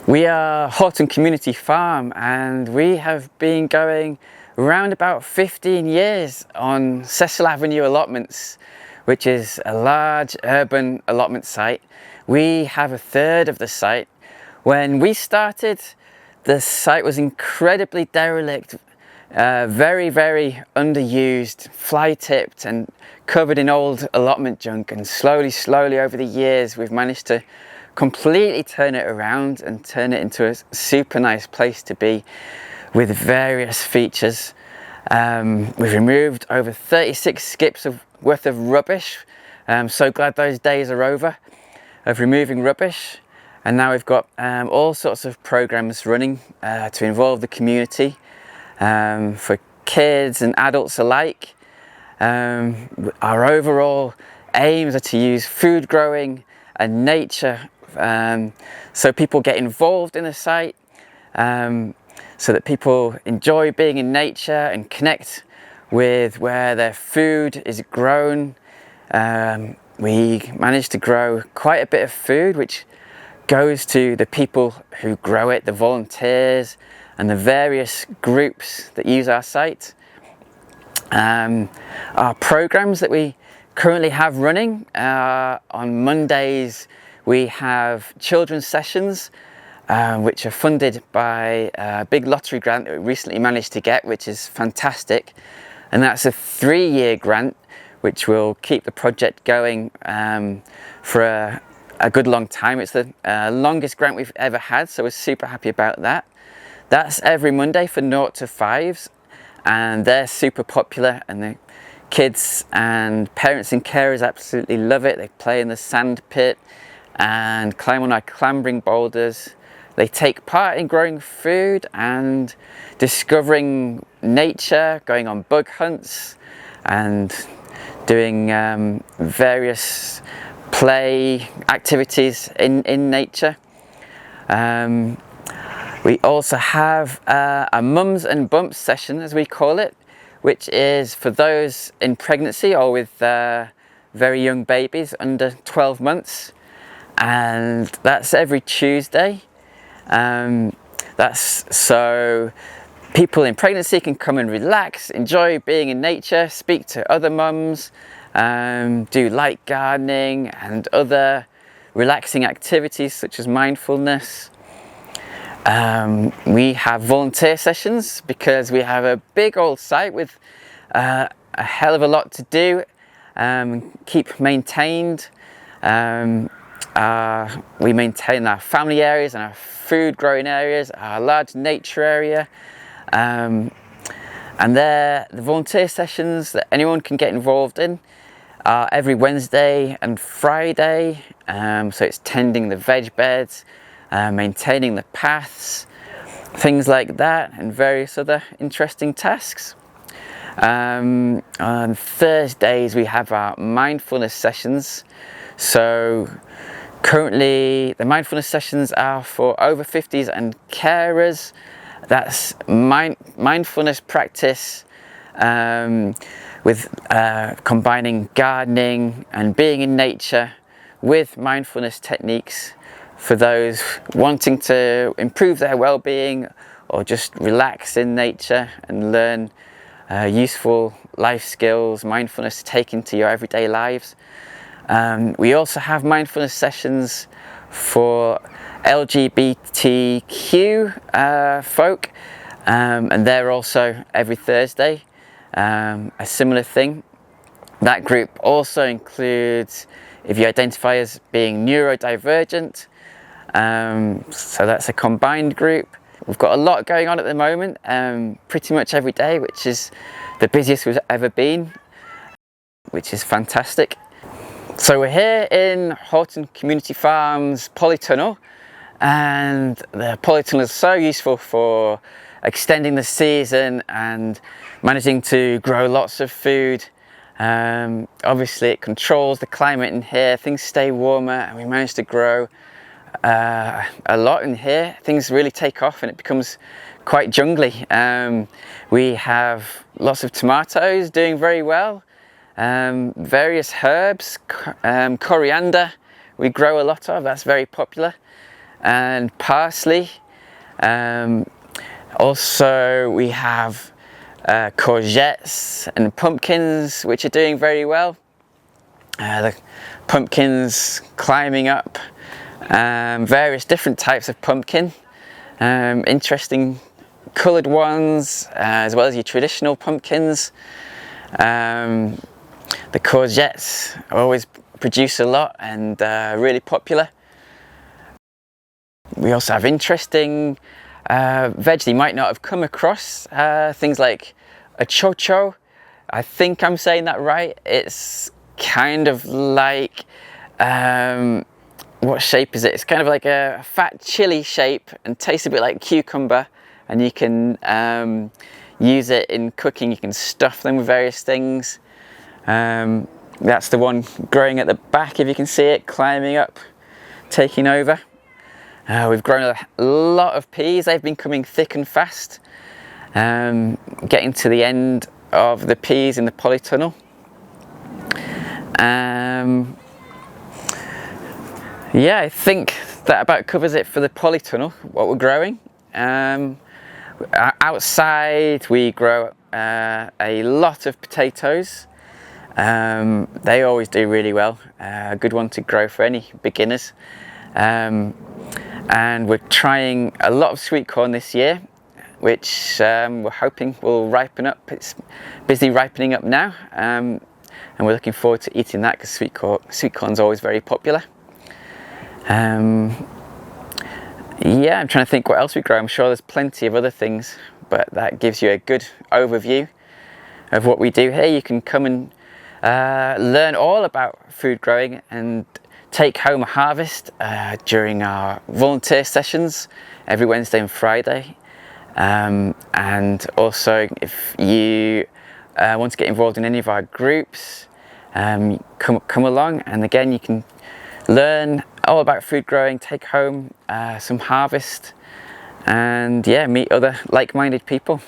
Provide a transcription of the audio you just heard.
We are Horton Community Farm, and we have been going around about 15 years on Cecil Avenue allotments, which is a large urban allotment site. We have a third of the site. When we started, the site was incredibly derelict, very underused, fly-tipped and covered in old allotment junk, and slowly over the years we've managed to completely turn it around and turn it into a super nice place to be with various features. We've removed over 36 skips worth of rubbish. I'm so glad those days are over of removing rubbish, and now we've got all sorts of programs running to involve the community for kids and adults alike. Our overall aims are to use food growing and nature so people get involved in the site, so that people enjoy being in nature and connect with where their food is grown. We managed to grow quite a bit of food which goes to the people who grow it, the volunteers and the various groups that use our site. Our programs that we currently have running, on Mondays we have children's sessions which are funded by a big lottery grant that we recently managed to get, which is fantastic, and that's a 3-year grant which will keep the project going for a good long time. It's the longest grant we've ever had, so we're super happy about that. That's every Monday for 0 to 5s, and they're super popular, and the kids and parents and carers absolutely love it. They play in the sand pit and climb on our clambering boulders. They take part in growing food and discovering nature, going on bug hunts and doing various play activities in nature. We also have a mums and bumps session, as we call it, which is for those in pregnancy or with very young babies under 12 months, and that's every Tuesday. That's so people in pregnancy can come and relax, enjoy being in nature, speak to other mums, do light gardening and other relaxing activities such as mindfulness. We have volunteer sessions because we have a big old site with a hell of a lot to do, keep maintained. We maintain our family areas and our food growing areas, our large nature area, and they're the volunteer sessions that anyone can get involved in every Wednesday and Friday. So it's tending the veg beds, maintaining the paths, things like that, and various other interesting tasks. On Thursdays we have our mindfulness sessions. So currently the mindfulness sessions are for over 50s and carers. That's mindfulness practice with combining gardening and being in nature with mindfulness techniques for those wanting to improve their well-being or just relax in nature and learn useful life skills, mindfulness to take into your everyday lives. We also have mindfulness sessions for LGBTQ folk, and they're also every Thursday. A similar thing. That group also includes if you identify as being neurodivergent, so that's a combined group. We've got a lot going on at the moment, pretty much every day, which is the busiest we've ever been, which is fantastic. So we're here in Horton Community Farm's polytunnel, and the polytunnel is so useful for extending the season and managing to grow lots of food. Obviously it controls the climate in here, things stay warmer, and we managed to grow a lot in here. Things really take off and it becomes quite jungly. We have lots of tomatoes doing very well, various herbs, coriander we grow a lot of, that's very popular. and parsley. Also we have courgettes and pumpkins, which are doing very well. The pumpkins climbing up, various different types of pumpkin, interesting coloured ones, as well as your traditional pumpkins. The courgettes always produce a lot and really popular. We also have interesting veg you might not have come across, things like a chocho. I think I'm saying that right. It's kind of like, what shape is it? It's kind of like a fat chili shape and tastes a bit like cucumber, and you can use it in cooking. You can stuff them with various things. That's the one growing at the back, if you can see it, climbing up, taking over. We've grown a lot of peas. They've been coming thick and fast. Getting to the end of the peas in the polytunnel. Yeah, I think that about covers it for the polytunnel, what we're growing. Outside we grow a lot of potatoes. They always do really well. A good one to grow for any beginners. And we're trying a lot of sweet corn this year, which we're hoping will ripen up. It's busy ripening up now, and we're looking forward to eating that because sweet corn's always very popular. Yeah, I'm trying to think what else we grow. I'm sure there's plenty of other things, but that gives you a good overview of what we do here. You can come and learn all about food growing and take home a harvest during our volunteer sessions every Wednesday and Friday. And also, if you want to get involved in any of our groups, come along, and again you can learn all about food growing, take home some harvest, and yeah, meet other like-minded people.